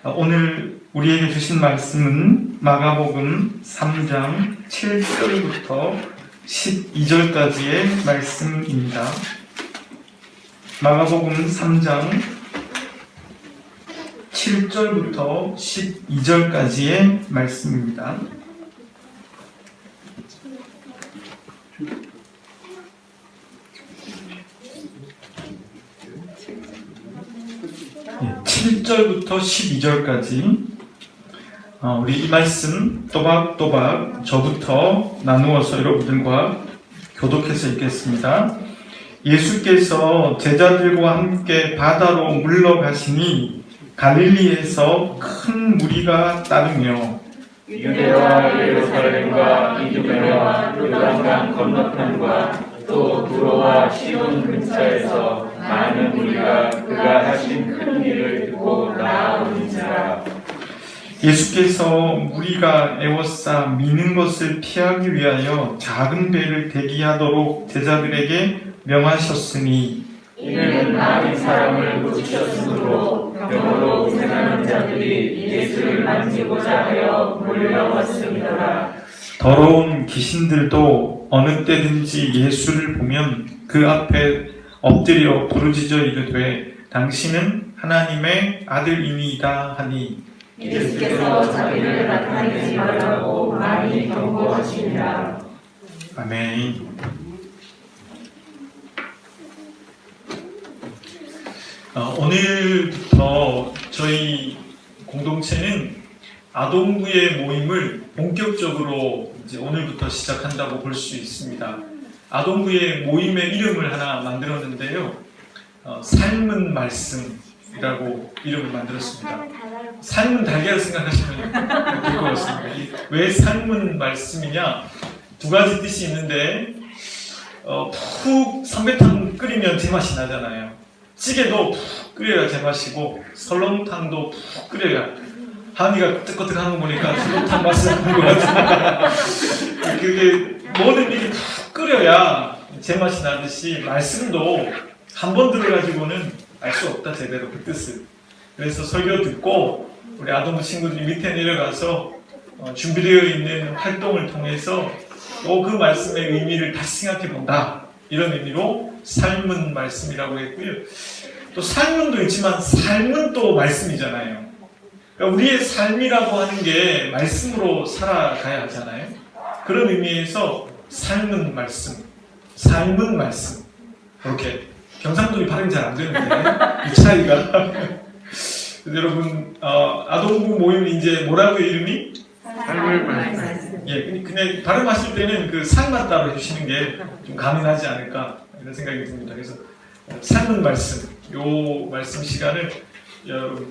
오늘 우리에게 주신 말씀은 마가복음 3장 7절부터 12절까지의 말씀입니다. 마가복음 3장 7절부터 12절까지의 말씀입니다. 7절부터 12절까지 우리 이 말씀 또박또박 저부터 나누어서 여러분들과 교독해서 읽겠습니다. 예수께서 제자들과 함께 바다로 물러가시니 갈릴리에서 큰 무리가 따르며 유대와 예루살렘과 이두메와 요단강 건너편과 또 두로와 시돈 근처에서 많은 무리가 그가 하신 큰 일을 듣고 나아오는지라. 예수께서 무리가 애워싸 미는 것을 피하기 위하여 작은 배를 대기하도록 제자들에게 명하셨으니 이는 많은 사람을 고치셨으므로 병으로 고생하는 자들이 예수를 만지고자 하여 몰려왔습니다. 더러운 귀신들도 어느 때든지 예수를 보면 그 앞에 엎드려 부르짖어 이르되 당신은 하나님의 아들이니이다 하니 예수께서 자기를 나타내지 말라고 많이 경고하시니라. 아멘. 오늘부터 저희 공동체는 아동부의 모임을 본격적으로 이제 오늘부터 시작한다고 볼 수 있습니다. 아동부의 모임의 이름을 하나 만들었는데요. 삶은 말씀이라고 이름을 만들었습니다. 삶은 달걀을 생각하시면 될 것 같습니다. 왜 삶은 말씀이냐? 두 가지 뜻이 있는데 푹 삼계탕 끓이면 제맛이 나잖아요. 찌개도 푹 끓여야 제맛이고 설렁탕도 푹 끓여야 하은이가 끄떡끄떡하는 거 보니까 설렁탕 맛을 나는 것 같아요. 그게 모든 일이 푹 끓여야 제맛이 나듯이 말씀도 한 번 들어가지고는 알 수 없다 제대로 그 뜻을. 그래서 설교 듣고 우리 아동부 친구들이 밑에 내려가서 준비되어 있는 활동을 통해서 또 그 말씀의 의미를 다시 생각해 본다. 이런 의미로 삶은 말씀이라고 했고요. 또 삶은도 있지만 삶은 또 말씀이잖아요. 그러니까 우리의 삶이라고 하는 게 말씀으로 살아가야 하잖아요. 그런 의미에서 삶은 말씀, 삶은 말씀. 이렇게 경상도이 발음이 잘 안 되는데 이 차이가 여러분 아동부 모임 이제 뭐라고요 이름이? 삶을 말씀. 예, 그냥 발음하실 때는 그 삶만 따로 해주시는 게 좀 가능하지 않을까 이런 생각이 듭니다. 그래서 삶은 말씀, 요 말씀 시간을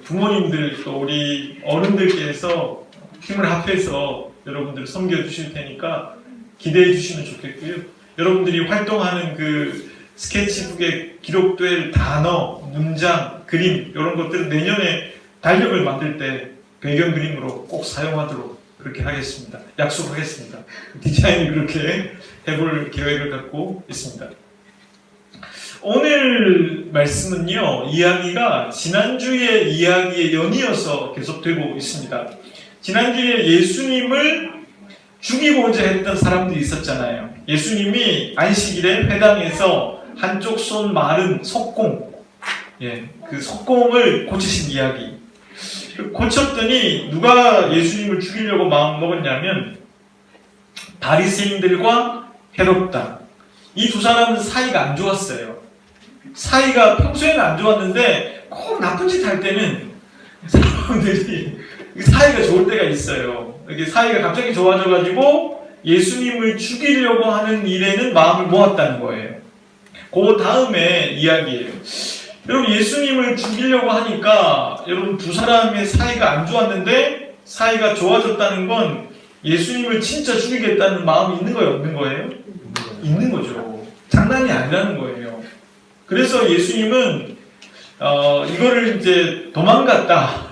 부모님들 또 우리 어른들께서 힘을 합해서 여러분들 섬겨주실 테니까 기대해 주시면 좋겠고요. 여러분들이 활동하는 그 스케치북에 기록될 단어, 문장, 그림 이런 것들은 내년에 달력을 만들 때 배경 그림으로 꼭 사용하도록 그렇게 하겠습니다. 약속하겠습니다. 디자인을 그렇게 해볼 계획을 갖고 있습니다. 오늘 말씀은요, 이야기가 지난주의 이야기에 연이어서 계속되고 있습니다. 지난주에 예수님을 죽이고자 했던 사람들이 있었잖아요. 예수님이 안식일에 회당에서 한쪽 손 마른 석공, 그 석공을 고치신 이야기. 고쳤더니 누가 예수님을 죽이려고 마음 먹었냐면 바리새인들과 헤롯다. 이 두 사람은 사이가 안 좋았어요. 사이가 평소에는 안 좋았는데 꼭 나쁜 짓 할 때는 사람들이 사이가 좋을 때가 있어요. 이렇게 사이가 갑자기 좋아져가지고 예수님을 죽이려고 하는 일에는 마음을 모았다는 거예요. 그 다음에 이야기예요. 여러분 예수님을 죽이려고 하니까 여러분 두 사람의 사이가 안 좋았는데 사이가 좋아졌다는 건 예수님을 진짜 죽이겠다는 마음이 있는 거예요? 없는 거예요? 있는 거죠. 장난이 아니라는 거예요. 그래서 예수님은 이거를 이제 도망갔다,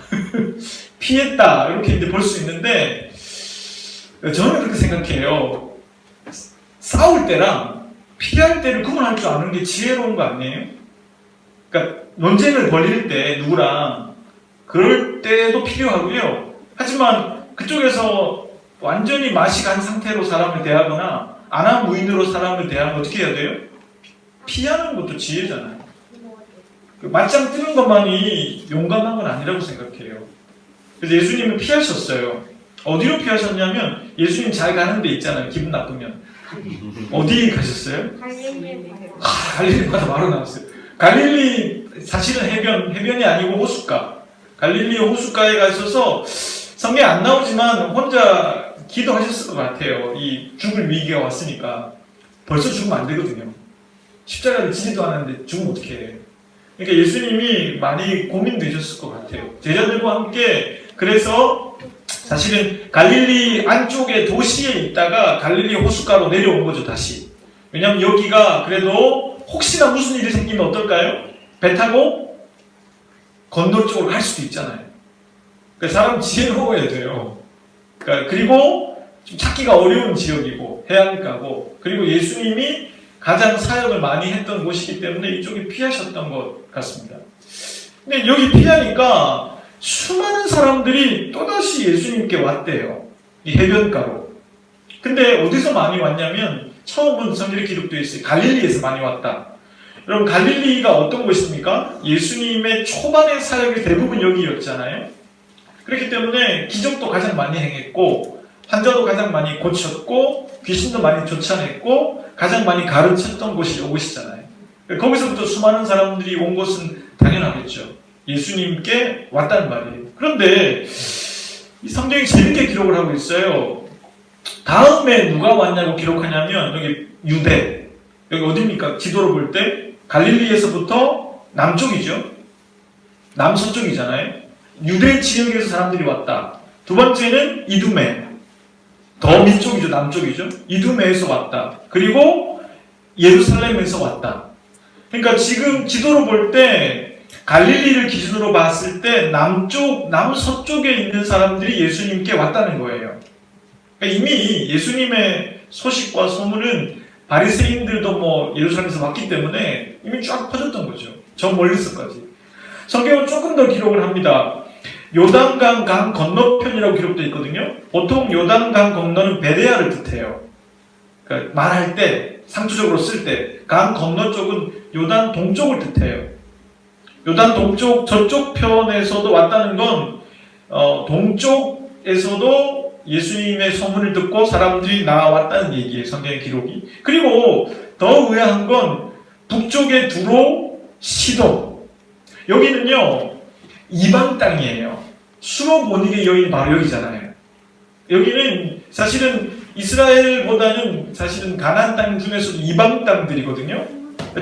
피했다 이렇게 이제 볼 수 있는데 저는 그렇게 생각해요. 싸울 때랑 피할 때를 구분할 줄 아는 게 지혜로운 거 아니에요? 그러니까 논쟁을 벌일 때 누구랑 그럴 때도 필요하고요. 하지만 그쪽에서 완전히 맛이 간 상태로 사람을 대하거나 안하무인으로 사람을 대하면 어떻게 해야 돼요? 피하는 것도 지혜잖아요. 맞짱 뜨는 것만이 용감한 건 아니라고 생각해요. 그래서 예수님은 피하셨어요. 어디로 피하셨냐면 예수님 잘 가는 데 있잖아요. 기분 나쁘면. 어디 가셨어요? 갈릴리 바다 바로 나왔어요. 갈릴리 사실은 해변이 아니고 호숫가. 갈릴리 호숫가에 가셔서 성경에 안 나오지만 혼자 기도하셨을 것 같아요. 이 죽을 위기가 왔으니까. 벌써 죽으면 안 되거든요. 십자가를 지지도 않았는데 죽으면 어떡해. 그러니까 예수님이 많이 고민되셨을 것 같아요. 제자들과 함께. 그래서 사실은 갈릴리 안쪽의 도시에 있다가 갈릴리 호숫가로 내려온 거죠, 다시. 왜냐하면 여기가 그래도 혹시나 무슨 일이 생기면 어떨까요? 배 타고 건너 쪽으로 갈 수도 있잖아요. 그러니까 사람 지혜로워야 돼요. 그러니까 그리고 좀 찾기가 어려운 지역이고 해안가고 그리고 예수님이 가장 사역을 많이 했던 곳이기 때문에 이쪽에 피하셨던 것 같습니다. 근데 여기 피하니까 수많은 사람들이 또다시 예수님께 왔대요. 이 해변가로. 근데 어디서 많이 왔냐면 처음은 성경에 기록되어 있어요. 갈릴리에서 많이 왔다. 여러분 갈릴리가 어떤 곳입니까? 예수님의 초반의 사역이 대부분 여기였잖아요. 그렇기 때문에 기적도 가장 많이 행했고 환자도 가장 많이 고쳤고 귀신도 많이 쫓아냈고 가장 많이 가르쳤던 곳이 이곳이잖아요. 거기서부터 수많은 사람들이 온 것은 당연하겠죠. 예수님께 왔다는 말이에요. 그런데 이 성경이 재밌게 기록을 하고 있어요. 다음에 누가 왔냐고 기록하냐면 여기 유대, 여기 어디입니까? 지도로 볼 때 갈릴리에서부터 남쪽이죠. 남서쪽이잖아요. 유대 지역에서 사람들이 왔다. 두 번째는 이두메, 더 밑쪽이죠. 남쪽이죠. 이두메에서 왔다. 그리고 예루살렘에서 왔다. 그러니까 지금 지도로 볼 때 갈릴리를 기준으로 봤을 때 남서쪽에 있는 사람들이 예수님께 왔다는 거예요. 그러니까 이미 예수님의 소식과 소문은 바리새인들도 예루살렘에서 왔기 때문에 이미 쫙 퍼졌던 거죠. 저 멀리서까지. 성경은 조금 더 기록을 합니다. 요단강 강 건너편이라고 기록되어 있거든요. 보통 요단강 건너는 베레아를 뜻해요. 그러니까 말할 때, 상투적으로 쓸 때, 강 건너 쪽은 요단 동쪽을 뜻해요. 요단 동쪽, 저쪽 편에서도 왔다는 건, 동쪽에서도 예수님의 소문을 듣고 사람들이 나왔다는 얘기예요. 성경의 기록이. 그리고 더 의아한 건, 북쪽의 두로, 시돈. 여기는요, 이방 땅이에요. 수로 보니게 여인이 바로 여기잖아요. 여기는 사실은 이스라엘보다는 사실은 가나안 땅 중에서도 이방 땅들이거든요.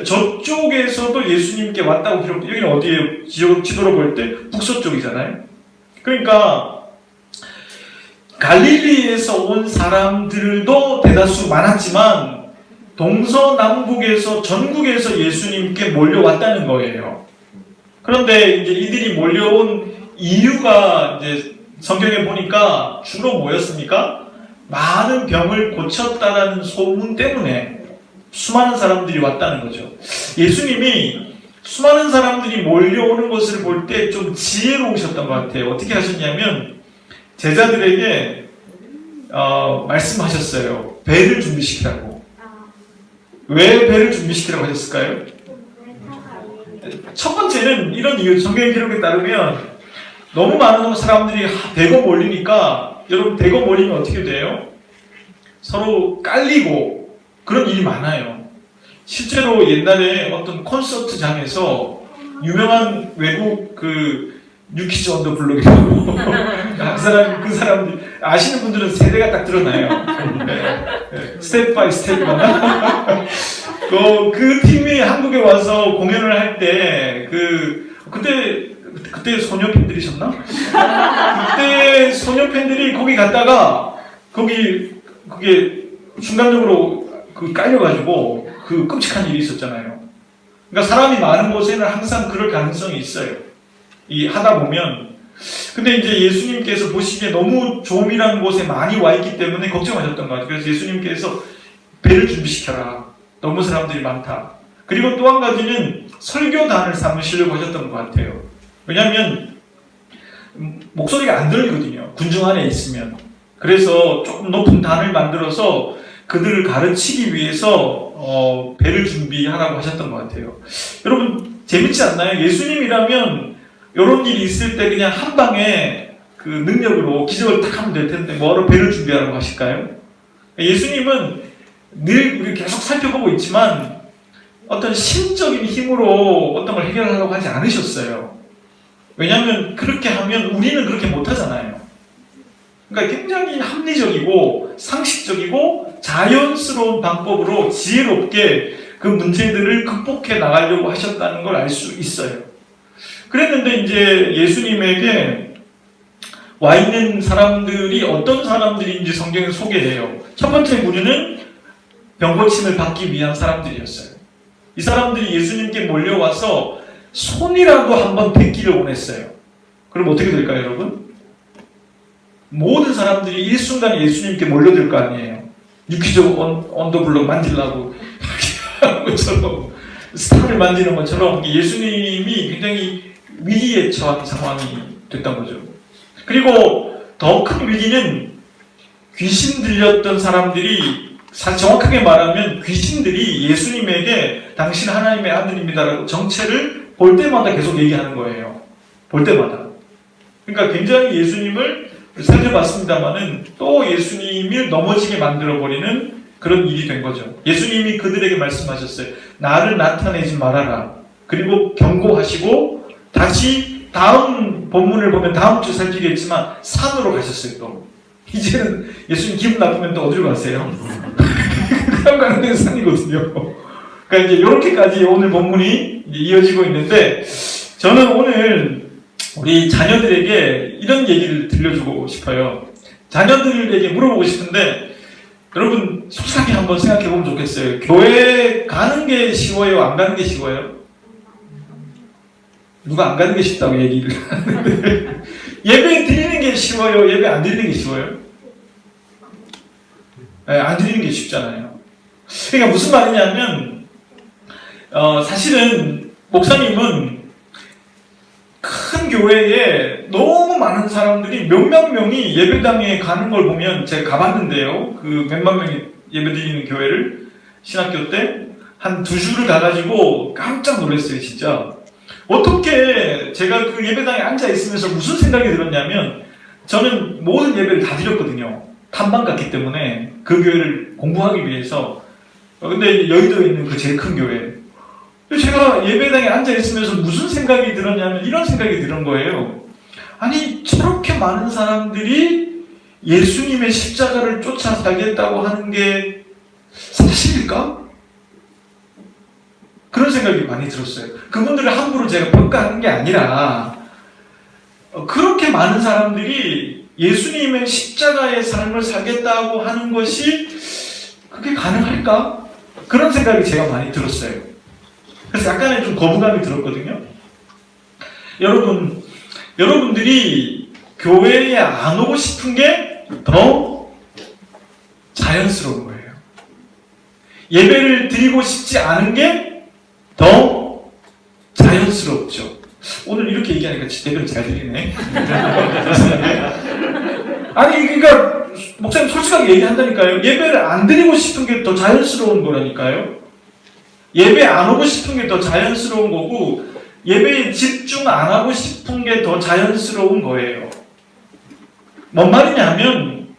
저쪽에서도 예수님께 왔다고 기록돼. 여기는 어디에요? 지도로 볼 때 북서쪽이잖아요. 그러니까 갈릴리에서 온 사람들도 대다수 많았지만 동서남북에서 전국에서 예수님께 몰려왔다는 거예요. 그런데 이제 이들이 몰려온 이유가 이제 성경에 보니까 주로 뭐였습니까? 많은 병을 고쳤다라는 소문 때문에 수많은 사람들이 왔다는 거죠. 예수님이 수많은 사람들이 몰려오는 것을 볼 때 좀 지혜로우셨던 것 같아요. 어떻게 하셨냐면 제자들에게 말씀하셨어요. 배를 준비시키라고. 왜 배를 준비시키라고 하셨을까요? 첫 번째는 이런 이유, 성경 기록에 따르면 너무 많은 사람들이 대거 몰리니까 여러분 대거 몰리면 어떻게 돼요? 서로 깔리고 그런 일이 많아요. 실제로 옛날에 어떤 콘서트장에서 유명한 외국 뉴키즈 언더 블록이라고 그 사람들이 아시는 분들은 세대가 딱 드러나요. 스텝 바이 스텝이나 그 팀이 한국에 와서 공연을 할 때 그때 소녀 팬들이셨나? 그때 소녀 팬들이 거기 갔다가 그게 순간적으로 깔려가지고 끔찍한 일이 있었잖아요. 그러니까 사람이 많은 곳에는 항상 그럴 가능성이 있어요. 하다 보면. 근데 이제 예수님께서 보시기에 너무 조밀한 곳에 많이 와 있기 때문에 걱정하셨던 것 같아요. 그래서 예수님께서 배를 준비시켜라. 너무 사람들이 많다. 그리고 또 한 가지는 설교단을 삼으시려고 하셨던 것 같아요. 왜냐하면 목소리가 안 들리거든요. 군중 안에 있으면. 그래서 조금 높은 단을 만들어서 그들을 가르치기 위해서 배를 준비하라고 하셨던 것 같아요. 여러분 재밌지 않나요? 예수님이라면 이런 일이 있을 때 그냥 한 방에 그 능력으로 기적을 딱 하면 될 텐데 뭐하러 배를 준비하라고 하실까요? 예수님은 늘 우리 계속 살펴보고 있지만 어떤 신적인 힘으로 어떤 걸 해결하려고 하지 않으셨어요. 왜냐하면 그렇게 하면 우리는 그렇게 못하잖아요. 그러니까 굉장히 합리적이고 상식적이고 자연스러운 방법으로 지혜롭게 그 문제들을 극복해 나가려고 하셨다는 걸 알 수 있어요. 그랬는데 이제 예수님에게 와 있는 사람들이 어떤 사람들인지 성경에 소개해요. 첫 번째 무리는 병고침을 받기 위한 사람들이었어요. 이 사람들이 예수님께 몰려와서 손이라도 한번 뱉기를 원했어요. 그럼 어떻게 될까요, 여러분? 모든 사람들이 일순간에 예수님께 몰려들 거 아니에요. 유키적 언더블록 만지려고 하는 것처럼, 스타를 만지는 것처럼 예수님이 굉장히 위기에 처한 상황이 됐던 거죠. 그리고 더 큰 위기는 귀신 들렸던 사람들이, 정확하게 말하면 귀신들이 예수님에게 당신 하나님의 아들입니다라고 정체를 볼 때마다 계속 얘기하는 거예요. 볼 때마다. 그러니까 굉장히 예수님을 살펴봤습니다만은 또 예수님을 넘어지게 만들어버리는 그런 일이 된 거죠. 예수님이 그들에게 말씀하셨어요. 나를 나타내지 말아라. 그리고 경고하시고 다시 다음 본문을 보면 다음 주 살피겠지만 산으로 가셨어요. 또 이제는 예수님 기분 나쁘면 또 어디로 가세요? 그냥 가는 데는 산이거든요. 그러니까 이제 이렇게까지 오늘 본문이 이어지고 있는데 저는 오늘 우리 자녀들에게 이런 얘기를 들려주고 싶어요. 자녀들에게 물어보고 싶은데 여러분 솔직하게 한번 생각해 보면 좋겠어요. 교회 가는 게 쉬워요? 안 가는 게 쉬워요? 누가 안 가는 게 쉽다고 얘기를 하는데 예배 드리는 게 쉬워요? 예배 안 드리는 게 쉬워요? 네, 안 드리는 게 쉽잖아요. 그러니까 무슨 말이냐면 사실은 목사님은 큰 교회에 너무 많은 사람들이 몇몇 명이 예배당에 가는 걸 보면 제가 가봤는데요. 그 몇만 명이 예배드리는 교회를 신학교 때 한 2주를 가가지고 깜짝 놀랐어요. 진짜 어떻게 제가 그 예배당에 앉아 있으면서 무슨 생각이 들었냐면 저는 모든 예배를 다 드렸거든요. 탐방 갔기 때문에 그 교회를 공부하기 위해서. 근데 여의도에 있는 그 제일 큰 교회. 제가 예배당에 앉아 있으면서 무슨 생각이 들었냐면 이런 생각이 드는 거예요. 아니 저렇게 많은 사람들이 예수님의 십자가를 쫓아 살겠다고 하는 게 사실일까? 그런 생각이 많이 들었어요. 그분들을 함부로 제가 평가하는 게 아니라 그렇게 많은 사람들이 예수님의 십자가의 삶을 살겠다고 하는 것이 그게 가능할까? 그런 생각이 제가 많이 들었어요. 그래서 약간의 좀 거부감이 들었거든요. 여러분들이 교회에 안 오고 싶은 게 더 자연스러운 거예요. 예배를 드리고 싶지 않은 게 더 자연스럽죠. 오늘 이렇게 얘기하니까 예배를 잘 드리네. 아니 그러니까 목사님 솔직하게 얘기한다니까요. 예배를 안 드리고 싶은 게 더 자연스러운 거라니까요. 예배 안 오고 싶은 게 더 자연스러운 거고 예배에 집중 안 하고 싶은 게 더 자연스러운 거예요. 뭔 말이냐면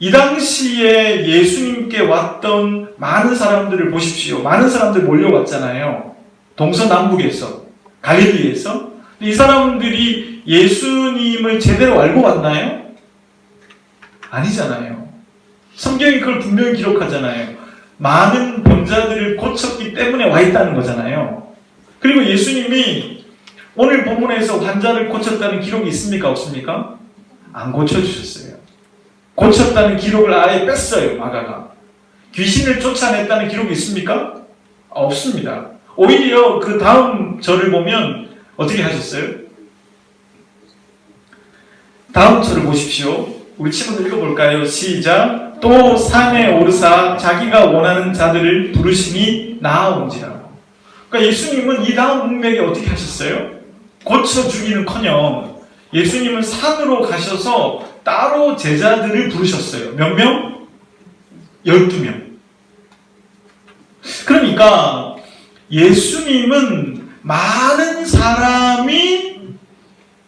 이 당시에 예수님께 왔던 많은 사람들을 보십시오. 많은 사람들 몰려왔잖아요. 동서남북에서, 갈릴리에서. 이 사람들이 예수님을 제대로 알고 왔나요? 아니잖아요. 성경이 그걸 분명히 기록하잖아요. 많은 병자들을 고쳤기 때문에 와 있다는 거잖아요. 그리고 예수님이 오늘 본문에서 환자를 고쳤다는 기록이 있습니까? 없습니까? 안 고쳐주셨어요. 고쳤다는 기록을 아예 뺐어요. 마가가. 귀신을 쫓아냈다는 기록이 있습니까? 없습니다. 오히려 그 다음 절을 보면 어떻게 하셨어요? 다음 절을 보십시오. 우리 친구들 읽어볼까요? 시작. 또 산에 오르사 자기가 원하는 자들을 부르시니 나아온지라. 그러니까 예수님은 이 다음 문맥에 어떻게 하셨어요? 고쳐주기는커녕 예수님은 산으로 가셔서 따로 제자들을 부르셨어요. 몇 명? 12명. 그러니까 예수님은 많은 사람이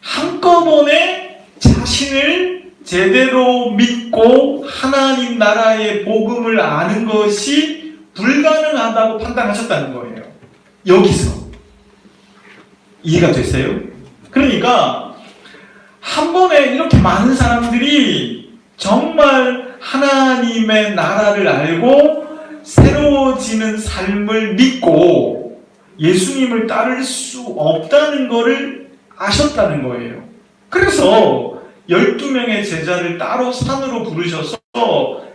한꺼번에 자신을 제대로 믿고 하나님 나라의 복음을 아는 것이 불가능하다고 판단하셨다는 거예요. 여기서. 이해가 됐어요? 그러니까 한 번에 이렇게 많은 사람들이 정말 하나님의 나라를 알고 새로워지는 삶을 믿고 예수님을 따를 수 없다는 것을 아셨다는 거예요. 그래서 12명의 제자를 따로 산으로 부르셔서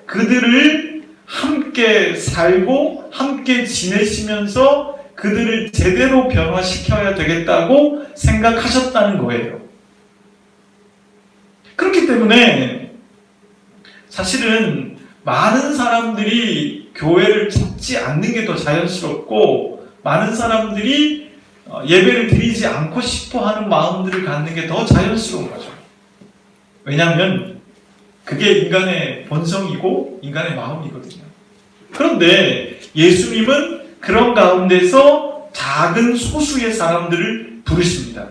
그들을 함께 살고 함께 지내시면서 그들을 제대로 변화시켜야 되겠다고 생각하셨다는 거예요. 그렇기 때문에 사실은 많은 사람들이 교회를 찾지 않는 게 더 자연스럽고 많은 사람들이 예배를 드리지 않고 싶어 하는 마음들을 갖는 게 더 자연스러운 거죠. 왜냐하면 그게 인간의 본성이고 인간의 마음이거든요. 그런데 예수님은 그런 가운데서 작은 소수의 사람들을 부르십니다.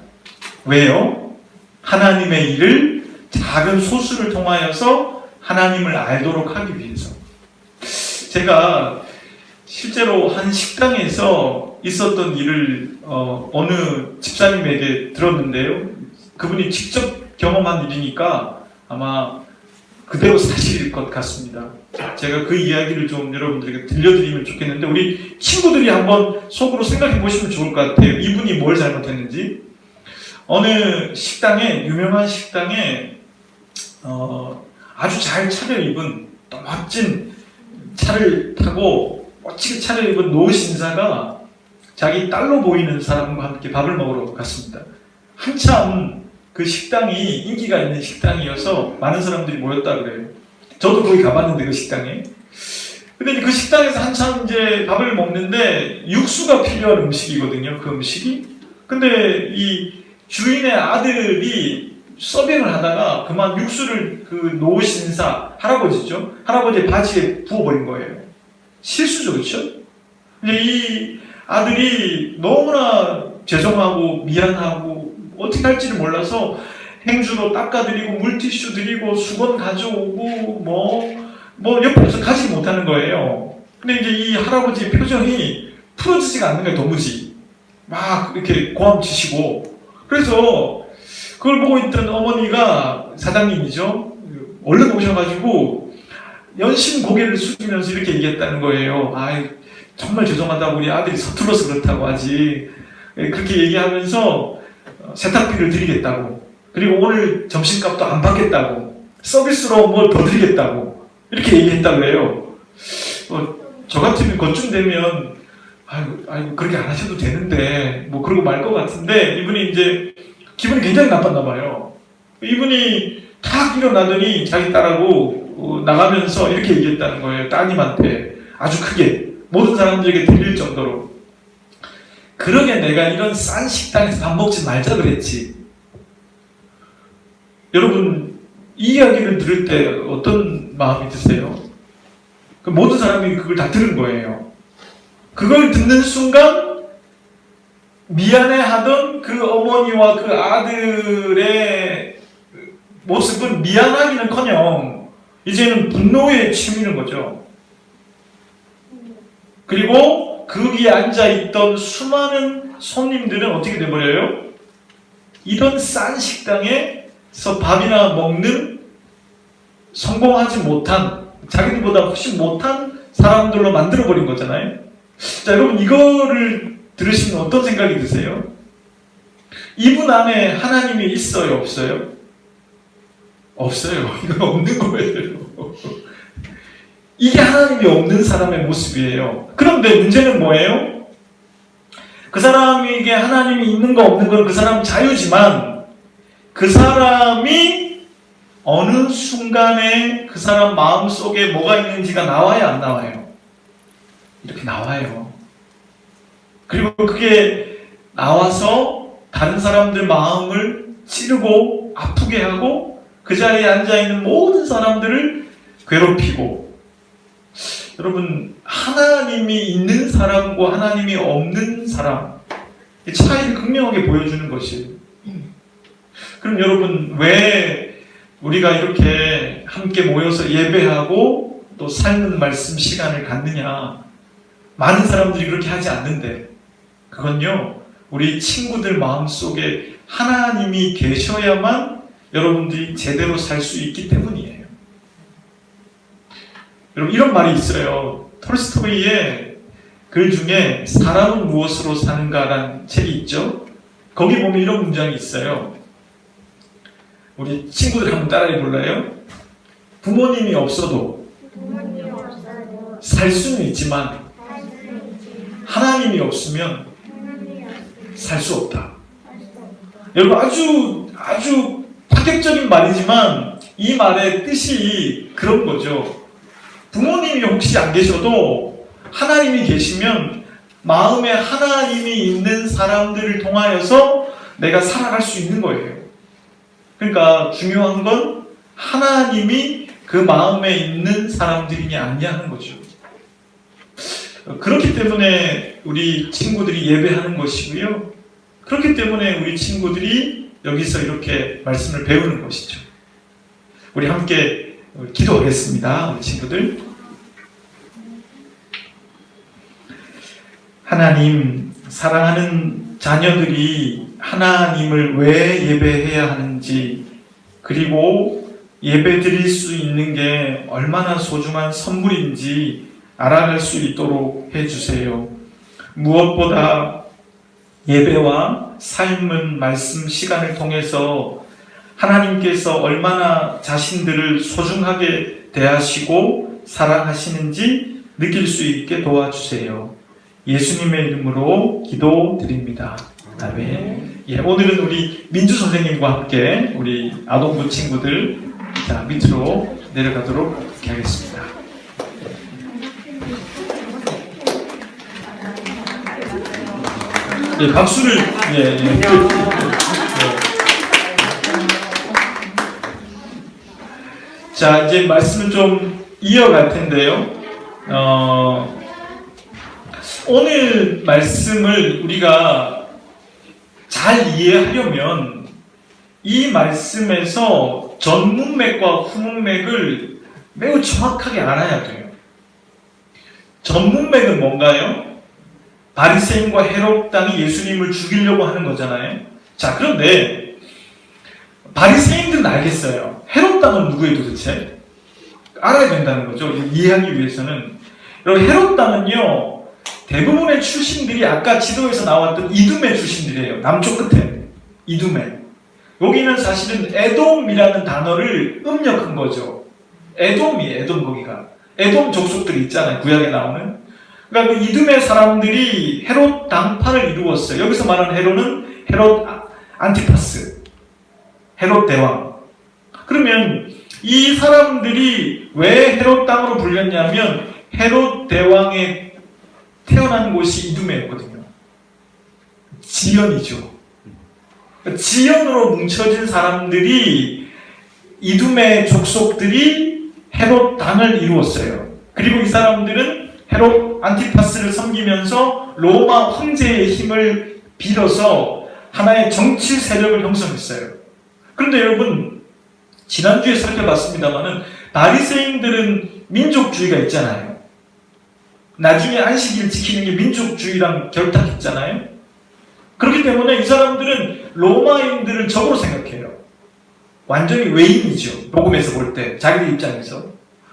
왜요? 하나님의 일을 작은 소수를 통하여서 하나님을 알도록 하기 위해서. 제가 실제로 한 식당에서 있었던 일을 어느 집사님에게 들었는데요. 그분이 직접 경험한 일이니까 아마 그대로 사실일 것 같습니다. 제가 그 이야기를 좀 여러분들에게 들려드리면 좋겠는데 우리 친구들이 한번 속으로 생각해 보시면 좋을 것 같아요. 이분이 뭘 잘못했는지. 어느 식당에, 유명한 식당에 아주 잘 차려입은 또 멋진 차를 타고 멋지게 차려입은 노신사가 자기 딸로 보이는 사람과 함께 밥을 먹으러 갔습니다. 한참 그 식당이 인기가 있는 식당이어서 많은 사람들이 모였다 그래요. 저도 거기 가봤는데 그 식당에. 근데 그 식당에서 한참 이제 밥을 먹는데 육수가 필요한 음식이거든요. 그 음식이. 근데 이 주인의 아들이 서빙을 하다가 그만 육수를 그 노신사 할아버지죠. 할아버지의 바지에 부어버린 거예요. 실수죠, 그렇죠? 근데 이 아들이 너무나 죄송하고 미안하고 어떻게 할지를 몰라서 행주로 닦아드리고 물티슈 드리고 수건 가져오고 뭐 옆에서 가지 못하는 거예요. 근데 이제 이 할아버지의 표정이 풀어지지가 않는 거예요. 도무지 막 이렇게 고함치시고. 그래서 그걸 보고 있던 어머니가 사장님이죠. 얼른 오셔가지고 연신 고개를 숙이면서 이렇게 얘기했다는 거예요. 아, 정말 죄송하다고 우리 아들이 서툴러서 그렇다고 하지. 그렇게 얘기하면서 세탁비를 드리겠다고, 그리고 오늘 점심값도 안 받겠다고, 서비스로 뭘 더 드리겠다고 이렇게 얘기했다고 해요. 저 같으면 그쯤 되면 아이고 그렇게 안 하셔도 되는데 뭐 그러고 말 것 같은데 이분이 이제 기분이 굉장히 나빴나 봐요. 이분이 탁 일어나더니 자기 딸하고 나가면서 이렇게 얘기했다는 거예요. 따님한테 아주 크게 모든 사람들에게 들릴 정도로. 그러게 내가 이런 싼 식당에서 밥 먹지 말자 그랬지. 여러분 이 이야기를 들을 때 어떤 마음이 드세요? 모든 사람이 그걸 다 들은 거예요. 그걸 듣는 순간 미안해하던 그 어머니와 그 아들의 모습은 미안하기는커녕 이제는 분노에 치미는 거죠. 그리고 거기에 앉아있던 수많은 손님들은 어떻게 돼버려요? 이런 싼 식당에서 밥이나 먹는 성공하지 못한, 자기들보다 훨씬 못한 사람들로 만들어버린 거잖아요. 자, 여러분 이거를 들으시면 어떤 생각이 드세요? 이분 안에 하나님이 있어요, 없어요? 없어요. 이건 없는 거예요. 이게 하나님이 없는 사람의 모습이에요. 그런데 문제는 뭐예요? 그 사람에게 하나님이 있는 거 없는 건 그 사람 자유지만 그 사람이 어느 순간에 그 사람 마음속에 뭐가 있는지가 나와야 안 나와요? 이렇게 나와요. 그리고 그게 나와서 다른 사람들 마음을 찌르고 아프게 하고 그 자리에 앉아있는 모든 사람들을 괴롭히고, 여러분, 하나님이 있는 사람과 하나님이 없는 사람, 이 차이를 극명하게 보여주는 것이에요. 그럼 여러분, 왜 우리가 이렇게 함께 모여서 예배하고 또 삶은 말씀 시간을 갖느냐? 많은 사람들이 그렇게 하지 않는데, 그건요, 우리 친구들 마음속에 하나님이 계셔야만 여러분들이 제대로 살 수 있기 때문이에요. 여러분, 이런 말이 있어요. 톨스토이의 글 중에 사람은 무엇으로 사는가라는 책이 있죠. 거기 보면 이런 문장이 있어요. 우리 친구들 한번 따라해 볼래요? 부모님이 없어도 살 수는 있지만 하나님이 없으면 살 수 없다. 여러분, 아주 파격적인 말이지만 이 말의 뜻이 그런 거죠. 부모님이 혹시 안 계셔도 하나님이 계시면 마음에 하나님이 있는 사람들을 통하여서 내가 살아갈 수 있는 거예요. 그러니까 중요한 건 하나님이 그 마음에 있는 사람들이냐 아니냐 하는 거죠. 그렇기 때문에 우리 친구들이 예배하는 것이고요. 그렇기 때문에 우리 친구들이 여기서 이렇게 말씀을 배우는 것이죠. 우리 함께 기도하겠습니다. 우리 친구들. 하나님, 사랑하는 자녀들이 하나님을 왜 예배해야 하는지, 그리고 예배 드릴 수 있는 게 얼마나 소중한 선물인지 알아갈 수 있도록 해주세요. 무엇보다 예배와 삶은 말씀 시간을 통해서 하나님께서 얼마나 자신들을 소중하게 대하시고 사랑하시는지 느낄 수 있게 도와주세요. 예수님의 이름으로 기도드립니다. 아멘. 예, 오늘은 우리 민주 선생님과 함께 우리 아동부 친구들 밑으로 내려가도록 하겠습니다. 예, 박수를 예. 자, 이제 말씀을 좀 이어갈 텐데요. 오늘 말씀을 우리가 잘 이해하려면 이 말씀에서 전문맥과 후문맥을 매우 정확하게 알아야 돼요. 전문맥은 뭔가요? 바리새인과 헤롯 당이 예수님을 죽이려고 하는 거잖아요. 자, 그런데 바리새인들은 알겠어요. 헤롯 당은 누구예요 도대체? 알아야 된다는 거죠. 이해하기 위해서는. 여러분, 헤롯 당은요, 대부분의 출신들이 아까 지도에서 나왔던 이두메 출신들이에요. 남쪽 끝에 이두메. 여기는 사실은 에돔이라는 단어를 음력한 거죠. 에돔이에요. 에돔, 거기가 에돔 족속들이 있잖아요. 구약에 나오는. 그러니까 그 이두메 사람들이 헤롯 당파를 이루었어요. 여기서 말하는 헤롯은 헤롯 안티파스, 헤롯 대왕. 그러면 이 사람들이 왜 헤롯 당으로 불렸냐면 헤롯 대왕의 태어난 곳이 이두메였거든요. 지연이죠. 지연으로 뭉쳐진 사람들이, 이두메 족속들이 헤롯 당을 이루었어요. 그리고 이 사람들은 헤롯 안티파스를 섬기면서 로마 황제의 힘을 빌어서 하나의 정치 세력을 형성했어요. 그런데 여러분, 지난주에 살펴봤습니다마는 바리새인들은 민족주의가 있잖아요. 나중에 안식일 지키는 게 민족주의랑 결탁했잖아요. 그렇기 때문에 이 사람들은 로마인들을 적으로 생각해요. 완전히 외인이죠. 복음에서 볼 때, 자기들 입장에서.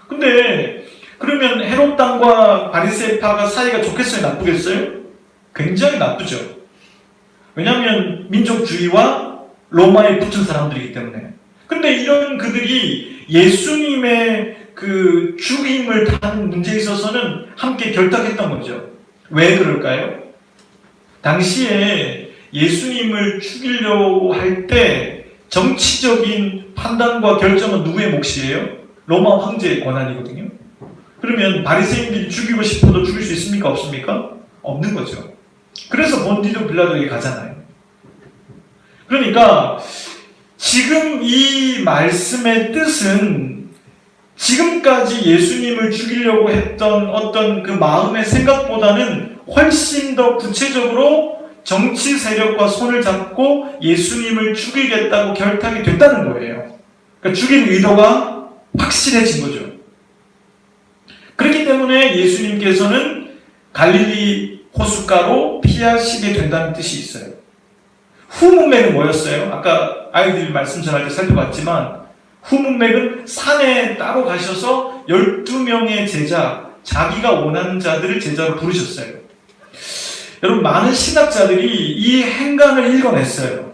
근데 그러면 헤롯 당과 바리새파가 사이가 좋겠어요? 나쁘겠어요? 굉장히 나쁘죠. 왜냐하면 민족주의와 로마에 붙은 사람들이기 때문에. 근데 이런 그들이 예수님의 그 죽임을 당한 문제에 있어서는 함께 결탁했던 거죠. 왜 그럴까요? 당시에 예수님을 죽이려고 할 때 정치적인 판단과 결정은 누구의 몫이에요? 로마 황제의 권한이거든요. 그러면 바리새인들이 죽이고 싶어도 죽일 수 있습니까? 없습니까? 없는 거죠. 그래서 본디도 빌라도에게 가잖아요. 그러니까 지금 이 말씀의 뜻은 지금까지 예수님을 죽이려고 했던 어떤 그 마음의 생각보다는 훨씬 더 구체적으로 정치 세력과 손을 잡고 예수님을 죽이겠다고 결탁이 됐다는 거예요. 그러니까 죽일 의도가 확실해진 거죠. 그렇기 때문에 예수님께서는 갈릴리 호숫가로 피하시게 된다는 뜻이 있어요. 후문맥은 뭐였어요? 아까 아이들 말씀 전할 때 살펴봤지만 후문맥은 산에 따로 가셔서 12명의 제자, 자기가 원하는 자들을 제자로 부르셨어요. 여러분, 많은 신학자들이 이 행간을 읽어냈어요.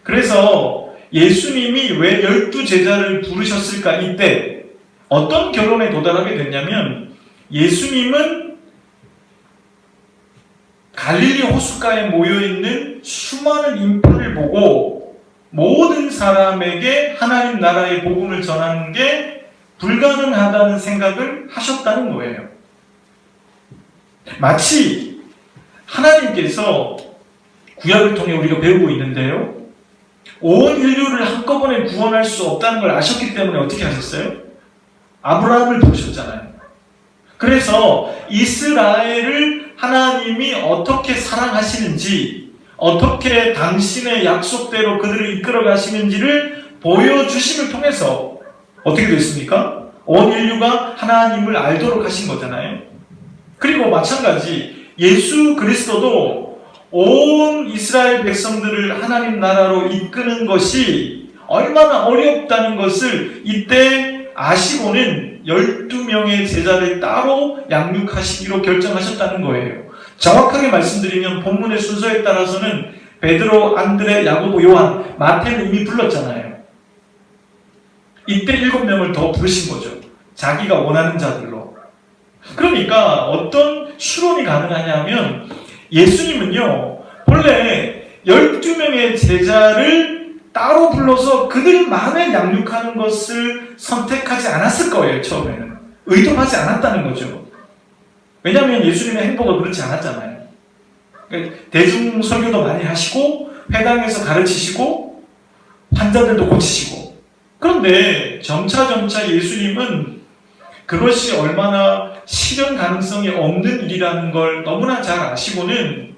그래서 예수님이 왜 12제자를 부르셨을까? 이때 어떤 결론에 도달하게 됐냐면 예수님은 갈릴리 호숫가에 모여있는 수많은 인파를 보고 모든 사람에게 하나님 나라의 복음을 전하는 게 불가능하다는 생각을 하셨다는 거예요. 마치 하나님께서 구약을 통해 우리가 배우고 있는데요. 온 인류를 한꺼번에 구원할 수 없다는 걸 아셨기 때문에 어떻게 하셨어요? 아브라함을 부르셨잖아요. 그래서 이스라엘을 하나님이 어떻게 사랑하시는지, 어떻게 당신의 약속대로 그들을 이끌어 가시는지를 보여주심을 통해서 어떻게 됐습니까? 온 인류가 하나님을 알도록 하신 거잖아요. 그리고 마찬가지 예수 그리스도도 온 이스라엘 백성들을 하나님 나라로 이끄는 것이 얼마나 어렵다는 것을 이때 아시고는 12명의 제자를 따로 양육하시기로 결정하셨다는 거예요. 정확하게 말씀드리면 본문의 순서에 따라서는 베드로, 안드레, 야고보, 요한, 마태는 이미 불렀잖아요. 이때 7명을 더 부르신 거죠. 자기가 원하는 자들로. 그러니까 어떤 추론이 가능하냐면 예수님은요, 원래 12명의 제자를 따로 불러서 그들만을 양육하는 것을 선택하지 않았을 거예요, 처음에는. 의도하지 않았다는 거죠. 왜냐하면 예수님의 행보가 그렇지 않았잖아요. 대중 설교도 많이 하시고, 회당에서 가르치시고, 환자들도 고치시고. 그런데 점차 예수님은 그것이 얼마나 실현 가능성이 없는 일이라는 걸 너무나 잘 아시고는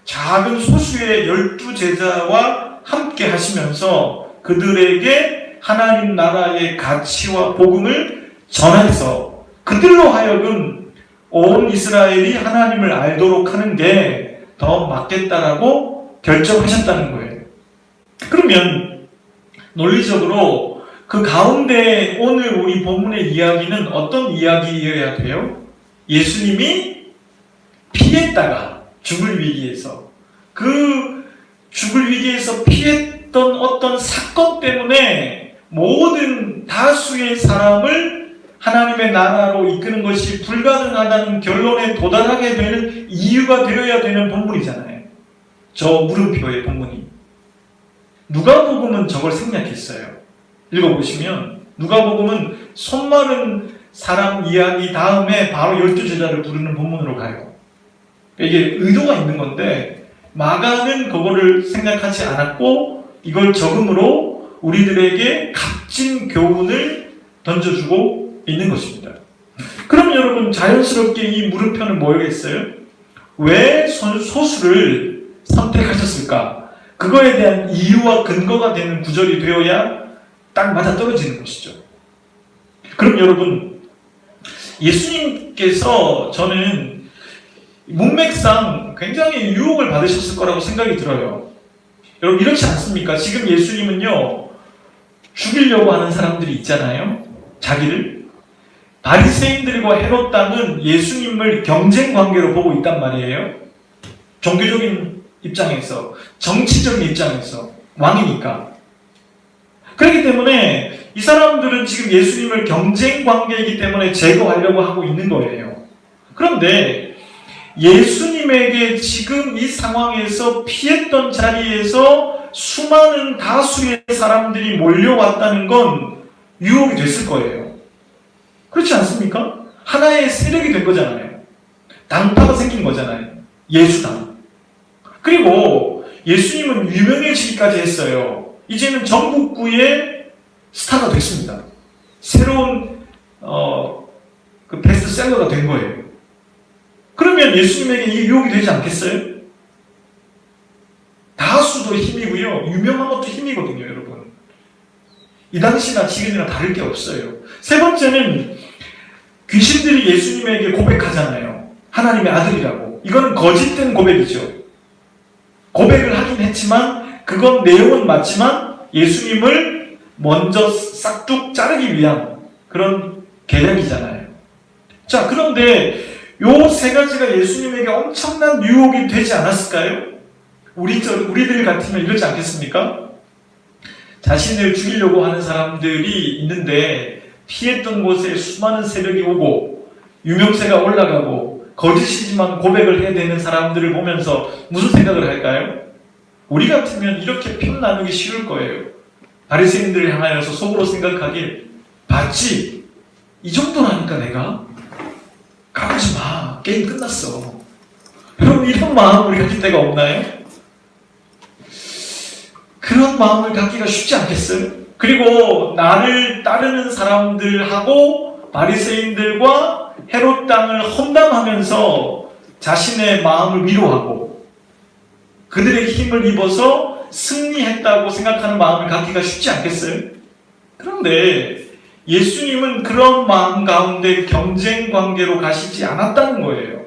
작은 소수의 12제자와 함께 하시면서 그들에게 하나님 나라의 가치와 복음을 전해서 그들로 하여금 온 이스라엘이 하나님을 알도록 하는 게 더 맞겠다라고 결정하셨다는 거예요. 그러면 논리적으로 그 가운데 오늘 우리 본문의 이야기는 어떤 이야기여야 돼요? 예수님이 피했다가 죽을 위기에서 그 죽을 위기에서 피했던 어떤 사건 때문에 모든 다수의 사람을 하나님의 나라로 이끄는 것이 불가능하다는 결론에 도달하게 되는 이유가 되어야 되는 본문이잖아요. 저 물음표의 본문이. 누가복음은 저걸 생략했어요. 읽어보시면 누가복음은 손마른 사람 이야기 다음에 바로 12제자를 부르는 본문으로 가요. 이게 의도가 있는 건데 마가는 그거를 생각하지 않았고 이걸 적음으로 우리들에게 값진 교훈을 던져주고 있는 것입니다. 그럼 여러분 자연스럽게 이 물음표는 뭐겠어요? 왜 소수를 선택하셨을까? 그거에 대한 이유와 근거가 되는 구절이 되어야 딱 맞아떨어지는 것이죠. 그럼 여러분 예수님께서 저는 문맥상 굉장히 유혹을 받으셨을 거라고 생각이 들어요. 여러분 이렇지 않습니까? 지금 예수님은요 죽이려고 하는 사람들이 있잖아요. 자기를 바리새인들과 헤롯 당은 예수님을 경쟁 관계로 보고 있단 말이에요. 종교적인 입장에서, 정치적인 입장에서, 왕이니까. 그렇기 때문에 이 사람들은 지금 예수님을 경쟁 관계이기 때문에 제거하려고 하고 있는 거예요. 그런데 예수님에게 지금 이 상황에서 피했던 자리에서 수많은 다수의 사람들이 몰려왔다는 건 유혹이 됐을 거예요. 그렇지 않습니까? 하나의 세력이 된 거잖아요. 당파가 생긴 거잖아요. 예수당. 그리고 예수님은 유명해지기까지 했어요. 이제는 전국구의 스타가 됐습니다. 새로운 그 베스트셀러가 된 거예요. 그러면 예수님에게 이게 유혹이 되지 않겠어요? 다수도 힘이고요. 유명한 것도 힘이거든요, 여러분. 이 당시나 지금이나 다를 게 없어요. 세 번째는 귀신들이 예수님에게 고백하잖아요. 하나님의 아들이라고. 이거는 거짓된 고백이죠. 고백을 하긴 했지만 그건 내용은 맞지만 예수님을 먼저 싹둑 자르기 위한 그런 계략이잖아요. 자, 그런데 요 세 가지가 예수님에게 엄청난 유혹이 되지 않았을까요? 우리들 같으면 이러지 않겠습니까? 자신을 죽이려고 하는 사람들이 있는데 피했던 곳에 수많은 세력이 오고 유명세가 올라가고 거짓이지만 고백을 해야 되는 사람들을 보면서 무슨 생각을 할까요? 우리 같으면 이렇게 편 나누기 쉬울 거예요. 바리새인들을 향하여서 속으로 생각하길, 봤지? 이 정도라니까 내가? 가보지 마. 게임 끝났어. 여러분, 이런 마음 우리 가질 때가 없나요? 그런 마음을 갖기가 쉽지 않겠어요? 그리고 나를 따르는 사람들하고 바리새인들과 헤롯 땅을 험담하면서 자신의 마음을 위로하고 그들의 힘을 입어서 승리했다고 생각하는 마음을 갖기가 쉽지 않겠어요? 그런데 예수님은 그런 마음 가운데 경쟁 관계로 가시지 않았다는 거예요.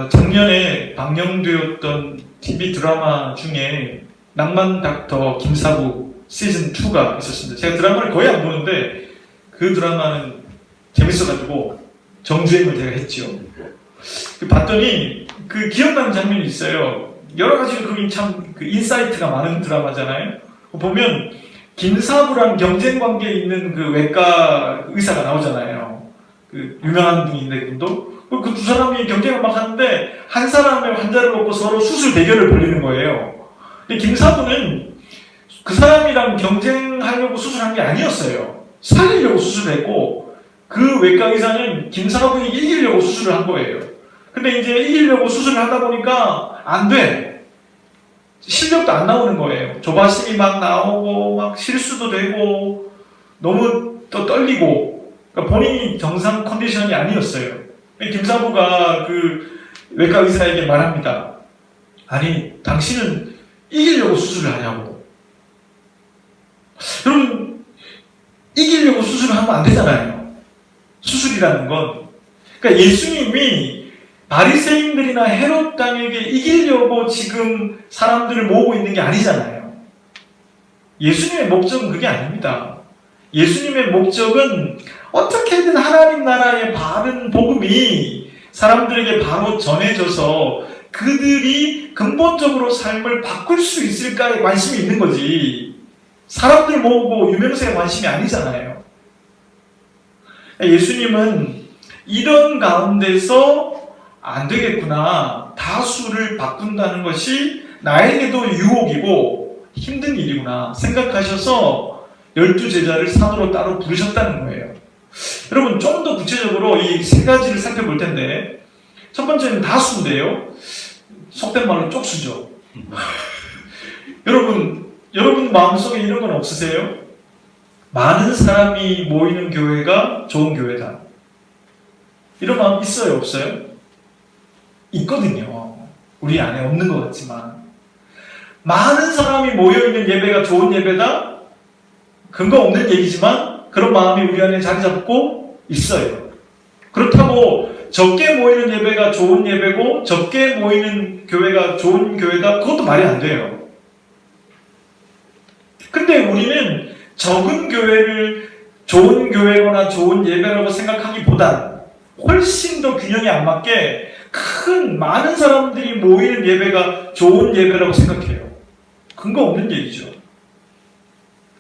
작년에 방영되었던 TV 드라마 중에 낭만 닥터 김사부 시즌2가 있었습니다. 제가 드라마를 거의 안 보는데 그 드라마는 재밌어가지고 정주행을 제가 했죠. 봤더니 그 기억나는 장면이 있어요. 여러 가지로 그게 참 그 인사이트가 많은 드라마잖아요. 보면 김사부랑 경쟁 관계에 있는 그 외과 의사가 나오잖아요. 그 유명한 분인데 그분도 그 두 사람이 경쟁을 막 하는데 한 사람의 환자를 놓고 서로 수술 대결을 벌이는 거예요. 근데 김사부는 그 사람이랑 경쟁하려고 수술한 게 아니었어요. 살리려고 수술했고 그 외과 의사는 김사부에게 이기려고 수술을 한 거예요. 근데 이제 이기려고 수술을 하다 보니까 안 돼. 실력도 안 나오는 거예요. 조바심이 막 나오고 막 실수도 되고 너무 또 떨리고 그러니까 본인이 정상 컨디션이 아니었어요. 김사부가 그 외과 의사에게 말합니다. 아니, 당신은 이기려고 수술을 하냐고. 여러분, 이기려고 수술을 하면 안 되잖아요. 수술이라는 건. 그러니까 예수님이 바리새인들이나 헤롯 땅에게 이기려고 지금 사람들을 모으고 있는 게 아니잖아요. 예수님의 목적은 그게 아닙니다. 예수님의 목적은 어떻게든 하나님 나라의 바른 복음이 사람들에게 바로 전해져서 그들이 근본적으로 삶을 바꿀 수 있을까에 관심이 있는 거지. 사람들 모으고 유명세에 관심이 아니잖아요. 예수님은 이런 가운데서 안 되겠구나. 다수를 바꾼다는 것이 나에게도 유혹이고 힘든 일이구나 생각하셔서 12제자를 산으로 따로 부르셨다는 거예요. 여러분, 좀 더 구체적으로 이 세 가지를 살펴볼 텐데, 첫 번째는 다수인데요. 속된 말로 쪽수죠. 여러분 마음속에 이런 건 없으세요? 많은 사람이 모이는 교회가 좋은 교회다. 이런 마음 있어요, 없어요? 있거든요. 우리 안에 없는 것 같지만. 많은 사람이 모여있는 예배가 좋은 예배다? 근거 없는 얘기지만 그런 마음이 우리 안에 자리 잡고 있어요. 그렇다고 적게 모이는 예배가 좋은 예배고 적게 모이는 교회가 좋은 교회다? 그것도 말이 안 돼요. 근데 우리는 적은 교회를 좋은 교회거나 좋은 예배라고 생각하기보단 훨씬 더 균형이 안 맞게 많은 사람들이 모이는 예배가 좋은 예배라고 생각해요. 근거 없는 얘기죠.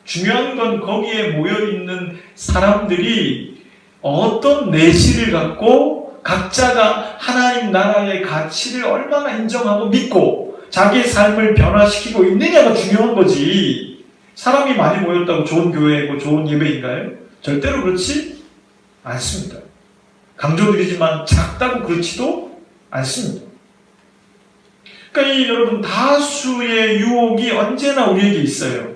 중요한 건 거기에 모여있는 사람들이 어떤 내실을 갖고 각자가 하나님 나라의 가치를 얼마나 인정하고 믿고 자기의 삶을 변화시키고 있느냐가 중요한 거지. 사람이 많이 모였다고 좋은 교회고 좋은 예배인가요? 절대로 그렇지 않습니다. 강조드리지만 작다고 그렇지도 않습니다. 그러니까 이 여러분 다수의 유혹이 언제나 우리에게 있어요.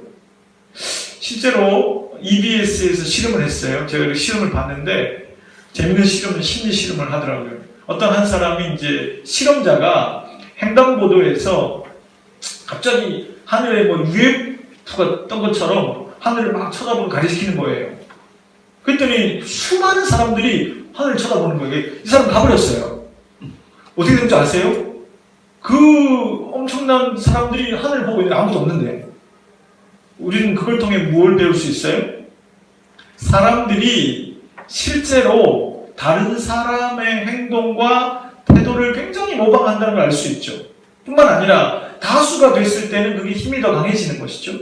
실제로 EBS에서 실험을 했어요. 제가 그 실험을 봤는데 재밌는 실험은 심리 실험을 하더라고요. 어떤 한 사람이 이제 실험자가 횡단보도에서 갑자기 하늘에 뭐 UFO가 뜬 것처럼 하늘을 막 쳐다보고 가리키는 거예요. 그랬더니 수많은 사람들이 하늘을 쳐다보는 거예요. 이 사람 가버렸어요. 어떻게 된지 아세요? 그 엄청난 사람들이 하늘을 보고 있는데 아무도 없는데 우리는 그걸 통해 무엇을 배울 수 있어요? 사람들이 실제로 다른 사람의 행동과 태도를 굉장히 모방한다는 걸 알 수 있죠. 뿐만 아니라 다수가 됐을 때는 그게 힘이 더 강해지는 것이죠.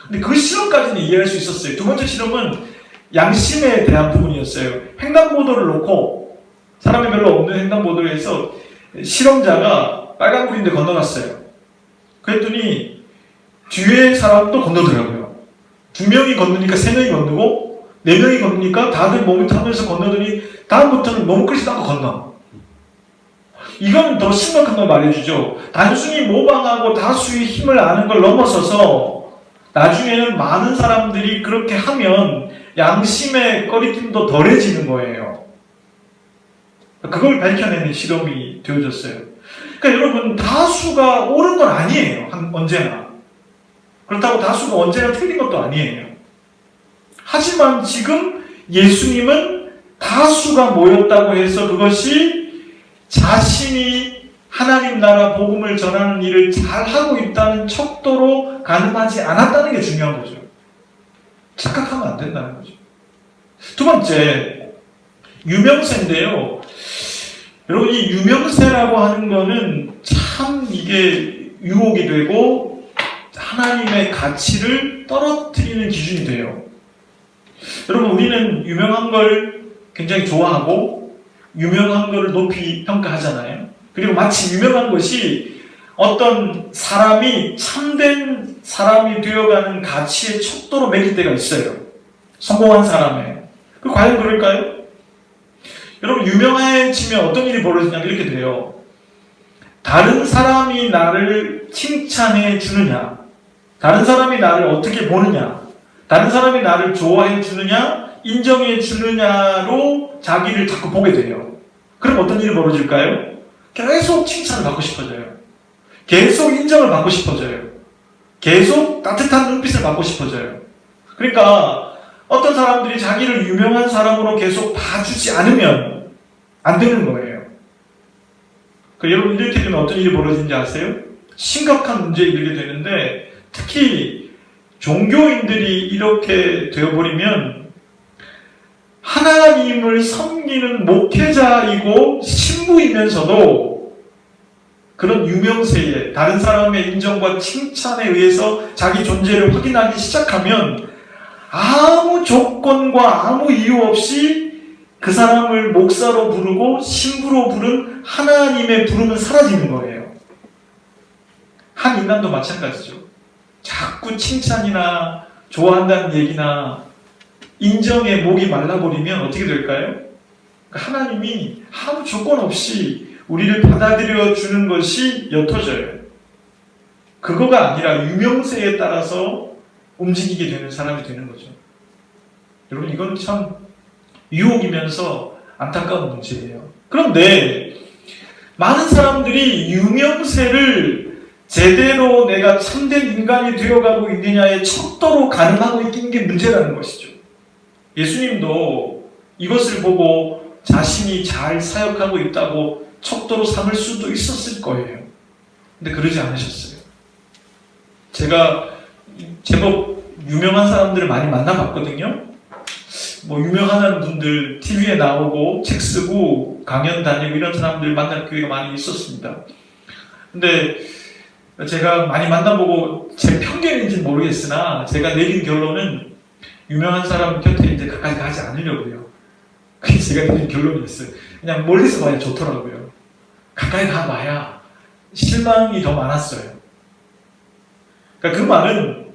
근데 그 실험까지는 이해할 수 있었어요. 두 번째 실험은 양심에 대한 부분이었어요. 횡단보도를 놓고 사람이 별로 없는 횡단보도에서 실험자가 빨간불인데 건너갔어요. 그랬더니 뒤에 사람도 건너더라고요. 2명이 건너니까 3명이 건너고 4명이 건너니까 다들 몸을 타면서 건너더니 다음부터는 너무 끌지 않고 건너. 이건 더 심각한 걸 말해주죠. 단순히 모방하고 다수의 힘을 아는 걸 넘어서서 나중에는 많은 사람들이 그렇게 하면 양심의 꺼리낌도 덜해지는 거예요. 그걸 밝혀내는 실험이 되어졌어요. 그러니까 여러분 다수가 옳은 건 아니에요. 언제나. 그렇다고 다수가 언제나 틀린 것도 아니에요. 하지만 지금 예수님은 다수가 모였다고 해서 그것이 자신이 하나님 나라 복음을 전하는 일을 잘하고 있다는 척도로 가늠하지 않았다는 게 중요한 거죠. 착각하면 안 된다는 거죠. 두 번째, 유명세인데요. 여러분, 이 유명세라고 하는 거는 참 이게 유혹이 되고 하나님의 가치를 떨어뜨리는 기준이 돼요. 여러분, 우리는 유명한 걸 굉장히 좋아하고 유명한 거를 높이 평가하잖아요. 그리고 마치 유명한 것이 어떤 사람이 참된 사람이 되어가는 가치의 척도로 매길 때가 있어요. 성공한 사람의. 과연 그럴까요? 여러분, 유명해지면 어떤 일이 벌어지냐면 이렇게 돼요. 다른 사람이 나를 칭찬해 주느냐, 다른 사람이 나를 어떻게 보느냐, 다른 사람이 나를 좋아해 주느냐, 인정해 주느냐로 자기를 자꾸 보게 돼요. 그럼 어떤 일이 벌어질까요? 계속 칭찬을 받고 싶어져요. 계속 인정을 받고 싶어져요. 계속 따뜻한 눈빛을 받고 싶어져요. 그러니까 어떤 사람들이 자기를 유명한 사람으로 계속 봐주지 않으면 안 되는 거예요. 여러분, 이렇게 되면 어떤 일이 벌어지는지 아세요? 심각한 문제에 이르게 되는데, 특히 종교인들이 이렇게 되어버리면 하나님을 섬기는 목회자이고 신부이면서도 그런 유명세에 다른 사람의 인정과 칭찬에 의해서 자기 존재를 확인하기 시작하면 아무 조건과 아무 이유 없이 그 사람을 목사로 부르고 신부로 부른 하나님의 부름은 사라지는 거예요. 한 인간도 마찬가지죠. 자꾸 칭찬이나 좋아한다는 얘기나 인정에 목이 말라버리면 어떻게 될까요? 하나님이 아무 조건 없이 우리를 받아들여 주는 것이 옅어져요. 그거가 아니라 유명세에 따라서 움직이게 되는 사람이 되는 거죠. 여러분, 이건 참 유혹이면서 안타까운 문제예요. 그런데 많은 사람들이 유명세를 제대로 내가 참된 인간이 되어가고 있느냐의 척도로 가늠하고 있는 게 문제라는 것이죠. 예수님도 이것을 보고 자신이 잘 사역하고 있다고 척도로 삼을 수도 있었을 거예요. 근데 그러지 않으셨어요. 제가 제법 유명한 사람들을 많이 만나봤거든요. 유명한 분들 TV에 나오고 책 쓰고 강연 다니고 이런 사람들 만날 기회가 많이 있었습니다. 근데 제가 많이 만나보고 제 편견인지는 모르겠으나 제가 내린 결론은 유명한 사람 곁에 이제 가까이 가지 않으려고요. 그게 제가 내린 결론이었어요. 그냥 멀리서 봐야 좋더라고요. 가까이 가봐야 실망이 더 많았어요. 그러니까 그 말은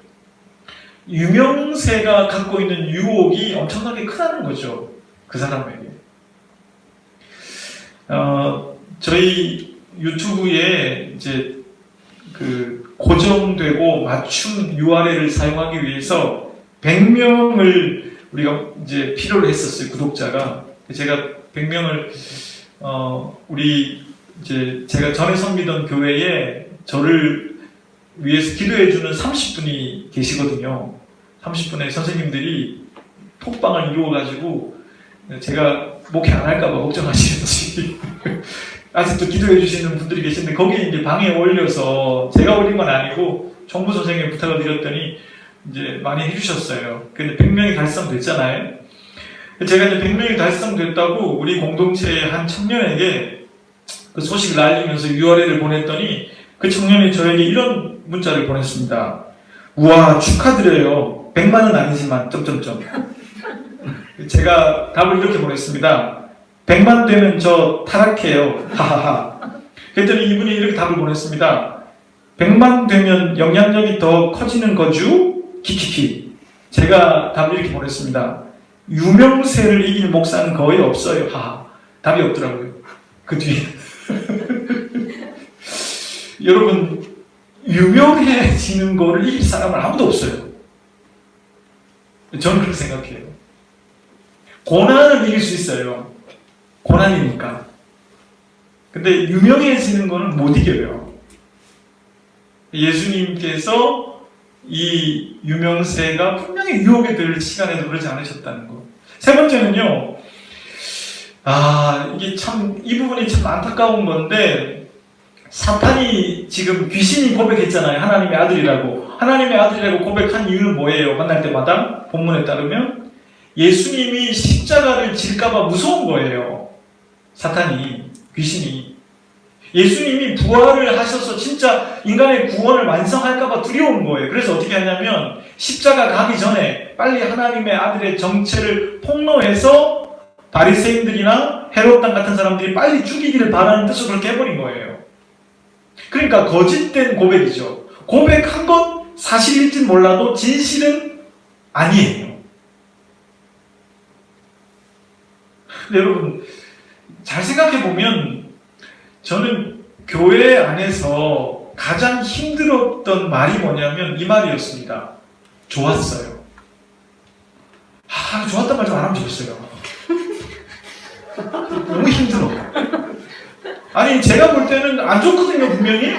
유명세가 갖고 있는 유혹이 엄청나게 크다는 거죠. 그 사람에게. 저희 유튜브에 이제 그 고정되고 맞춤 URL을 사용하기 위해서 100명을 우리가 이제 필요로 했었어요. 구독자가. 제가 100명을 우리 이제 제가 전에 섬기던 교회에 저를 위해서 기도해주는 30분이 계시거든요. 30분의 선생님들이 톡방을 이루어가지고 제가 목회 안 할까봐 걱정하시는지 아직도 기도해주시는 분들이 계신데 거기에 이제 방에 올려서 제가 올린 건 아니고 정부 선생님에 부탁을 드렸더니 이제 많이 해주셨어요. 근데 100명이 달성됐잖아요. 제가 이제 100명이 달성됐다고 우리 공동체의 한 청년에게 그 소식을 알리면서 URL을 보냈더니 그 청년이 저에게 이런 문자를 보냈습니다. 우와, 축하드려요. 100만은 아니지만 점점점. 제가 답을 이렇게 보냈습니다. 100만 되면 저 타락해요. 하하하. 그랬더니 이분이 이렇게 답을 보냈습니다. 100만 되면 영향력이 더 커지는 거죠? 키키키. 제가 답을 이렇게 보냈습니다. 유명세를 이길 목사는 거의 없어요. 하하. 답이 없더라고요. 그 뒤에. 여러분, 유명해지는 거를 이길 사람은 아무도 없어요. 저는 그렇게 생각해요. 고난을 이길 수 있어요. 고난이니까. 근데 유명해지는 거는 못 이겨요. 예수님께서 이 유명세가 분명히 유혹이 될 시간에도 그러지 않으셨다는 거. 세 번째는요, 이게 참, 이 부분이 참 안타까운 건데, 사탄이 지금 귀신이 고백했잖아요. 하나님의 아들이라고. 하나님의 아들이라고 고백한 이유는 뭐예요? 만날 때마다 본문에 따르면 예수님이 십자가를 질까봐 무서운 거예요. 사탄이, 귀신이. 예수님이 부활을 하셔서 진짜 인간의 구원을 완성할까봐 두려운 거예요. 그래서 어떻게 하냐면 십자가 가기 전에 빨리 하나님의 아들의 정체를 폭로해서 바리새인들이나 헤롯 당 같은 사람들이 빨리 죽이기를 바라는 뜻으로 그렇게 해버린 거예요. 그러니까 거짓된 고백이죠. 고백한 건 사실일진 몰라도 진실은 아니에요. 근데 여러분, 잘 생각해보면 저는 교회 안에서 가장 힘들었던 말이 뭐냐면 이 말이었습니다. 좋았어요. 좋았단 말 좀 안 하면 좋겠어요. 너무 힘들어. 아니, 제가 볼 때는 안 좋거든요, 분명히.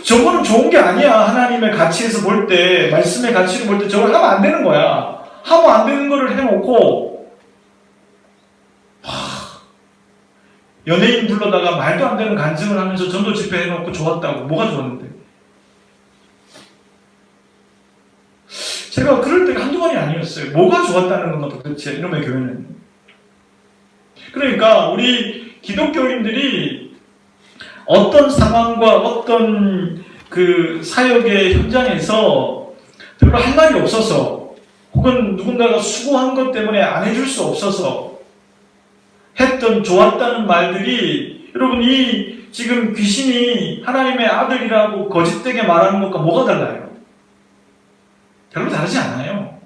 저거는 좋은 게 아니야. 하나님의 가치에서 볼 때, 말씀의 가치를 볼 때 저걸 하면 안 되는 거야. 하면 안 되는 거를 해놓고 연예인 불러다가 말도 안 되는 간증을 하면서 전도 집회 해놓고 좋았다고. 뭐가 좋았는데? 제가 그럴 때가 한두 번이 아니었어요. 뭐가 좋았다는 건가 도대체, 이놈의 교회는. 그러니까 우리 기독교인들이 어떤 상황과 어떤 그 사역의 현장에서 별로 할 말이 없어서, 혹은 누군가가 수고한 것 때문에 안 해줄 수 없어서 했던 좋았다는 말들이, 여러분, 이 지금 귀신이 하나님의 아들이라고 거짓되게 말하는 것과 뭐가 달라요? 별로 다르지 않아요.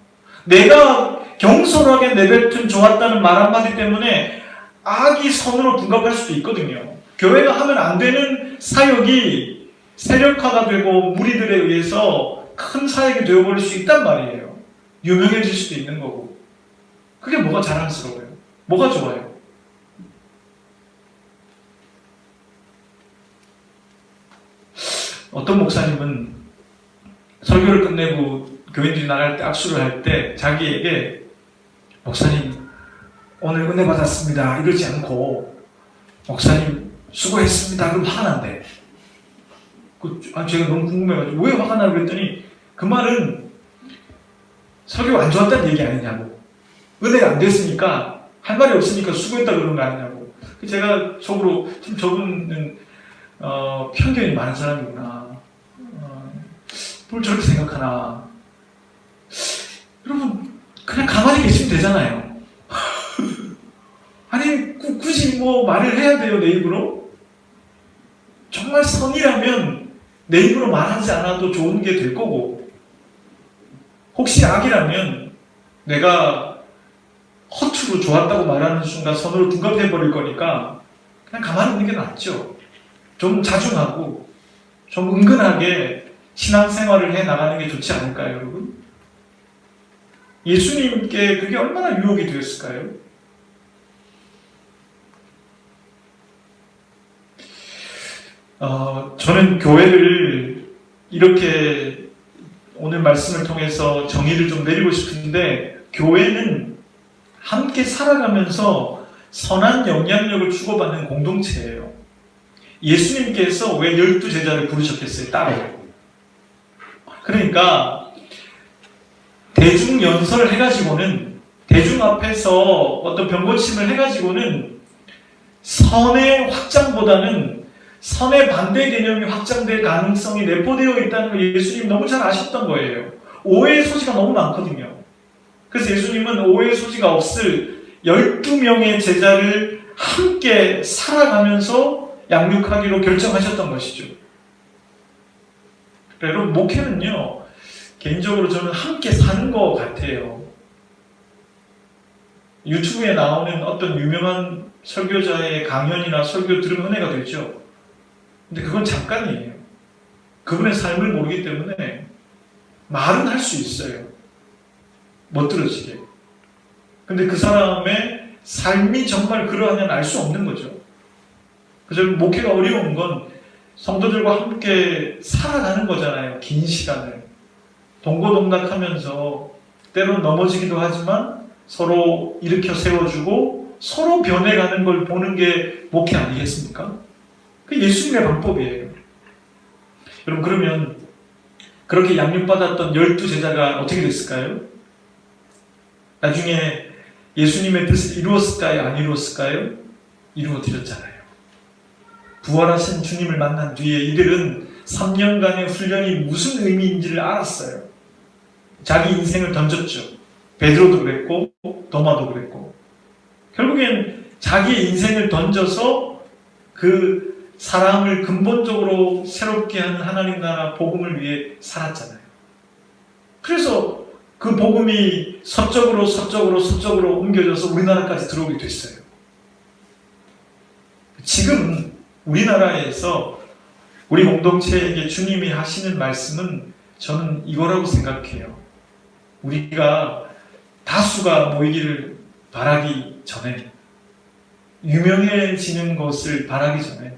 내가 경솔하게 내뱉은 좋았다는 말 한마디 때문에 악이 선으로 둔갑할 수도 있거든요. 교회가 하면 안 되는 사역이 세력화가 되고 무리들에 의해서 큰 사역이 되어버릴 수 있단 말이에요. 유명해질 수도 있는 거고. 그게 뭐가 자랑스러워요? 뭐가 좋아요? 어떤 목사님은 설교를 끝내고 교인들이 나갈 때 악수를 할 때 자기에게 목사님 오늘 은혜 받았습니다 이러지 않고 목사님 수고했습니다 그럼 화가 난대. 제가 너무 궁금해가지고 왜 화가 나고 그랬더니 그 말은 설교가 안 좋았다는 얘기 아니냐고, 은혜가 안 됐으니까 할 말이 없으니까 수고했다 그러는 거 아니냐고. 제가 속으로 참 저분은 편견이 많은 사람이구나. 뭘 저렇게 생각하나. 여러분, 그냥 가만히 계시면 되잖아요. 아니, 굳이 뭐 말을 해야 돼요, 내 입으로? 정말 선이라면 내 입으로 말하지 않아도 좋은 게 될 거고, 혹시 악이라면 내가 허투루 좋았다고 말하는 순간 선으로 둔갑해버릴 거니까 그냥 가만히 있는 게 낫죠. 좀 자중하고 좀 은근하게 신앙생활을 해 나가는 게 좋지 않을까요, 여러분? 예수님께 그게 얼마나 유혹이 되었을까요? 저는 교회를 이렇게 오늘 말씀을 통해서 정의를 좀 내리고 싶은데, 교회는 함께 살아가면서 선한 영향력을 주고받는 공동체예요. 예수님께서 왜 12제자를 부르셨겠어요? 따로. 그러니까 대중 연설을 해가지고는, 대중 앞에서 어떤 병고침을 해가지고는 선의 확장보다는 선의 반대 개념이 확장될 가능성이 내포되어 있다는 걸 예수님이 너무 잘 아셨던 거예요. 오해의 소지가 너무 많거든요. 그래서 예수님은 오해의 소지가 없을 12명의 제자를 함께 살아가면서 양육하기로 결정하셨던 것이죠. 여러분, 목회는요, 개인적으로 저는 함께 사는 것 같아요. 유튜브에 나오는 어떤 유명한 설교자의 강연이나 설교 들으면 은혜가 되죠. 근데 그건 잠깐이에요. 그분의 삶을 모르기 때문에 말은 할 수 있어요. 못 들어지게. 근데 그 사람의 삶이 정말 그러하냐는 알 수 없는 거죠. 그래서 목회가 어려운 건 성도들과 함께 살아가는 거잖아요. 긴 시간을. 동고동락하면서 때로는 넘어지기도 하지만 서로 일으켜 세워주고 서로 변해가는 걸 보는 게 목회 아니겠습니까? 그게 예수님의 방법이에요. 여러분, 그러면 그렇게 양육받았던 12제자가 어떻게 됐을까요? 나중에 예수님의 뜻을 이루었을까요? 안 이루었을까요? 이루어드렸잖아요. 부활하신 주님을 만난 뒤에 이들은 3년간의 훈련이 무슨 의미인지를 알았어요. 자기 인생을 던졌죠. 베드로도 그랬고 도마도 그랬고, 결국엔 자기의 인생을 던져서 그 사람을 근본적으로 새롭게 하는 하나님 나라 복음을 위해 살았잖아요. 그래서 그 복음이 서쪽으로 옮겨져서 우리나라까지 들어오게 됐어요. 지금 우리나라에서 우리 공동체에게 주님이 하시는 말씀은 저는 이거라고 생각해요. 우리가 다수가 모이기를 바라기 전에, 유명해지는 것을 바라기 전에,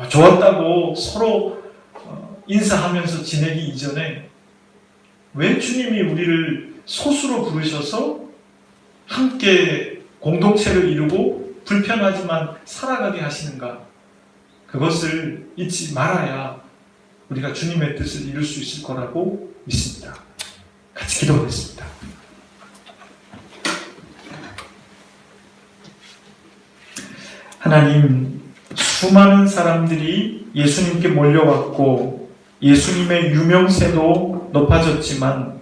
좋았다고 서로 인사하면서 지내기 이전에 왜 주님이 우리를 소수로 부르셔서 함께 공동체를 이루고 불편하지만 살아가게 하시는가, 그것을 잊지 말아야 우리가 주님의 뜻을 이룰 수 있을 거라고 믿습니다. 같이 기도하겠습니다. 하나님, 수많은 사람들이 예수님께 몰려왔고 예수님의 유명세도 높아졌지만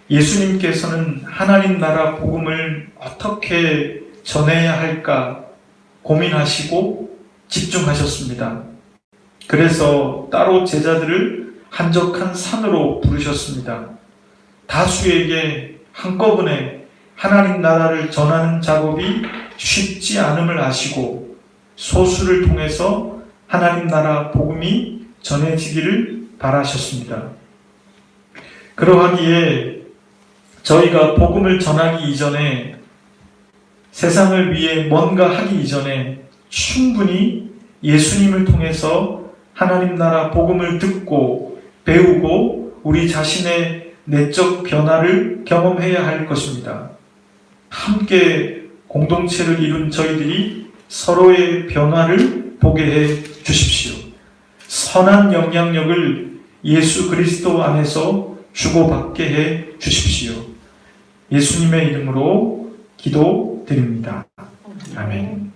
예수님께서는 하나님 나라 복음을 어떻게 전해야 할까 고민하시고 집중하셨습니다. 그래서 따로 제자들을 한적한 산으로 부르셨습니다. 다수에게 한꺼번에 하나님 나라를 전하는 작업이 쉽지 않음을 아시고 소수를 통해서 하나님 나라 복음이 전해지기를 바라셨습니다. 그러하기에 저희가 복음을 전하기 이전에, 세상을 위해 뭔가 하기 이전에 충분히 예수님을 통해서 하나님 나라 복음을 듣고 배우고 우리 자신의 내적 변화를 경험해야 할 것입니다. 함께 공동체를 이룬 저희들이 서로의 변화를 보게 해 주십시오. 선한 영향력을 예수 그리스도 안에서 주고받게 해 주십시오. 예수님의 이름으로 기도드립니다. 아멘.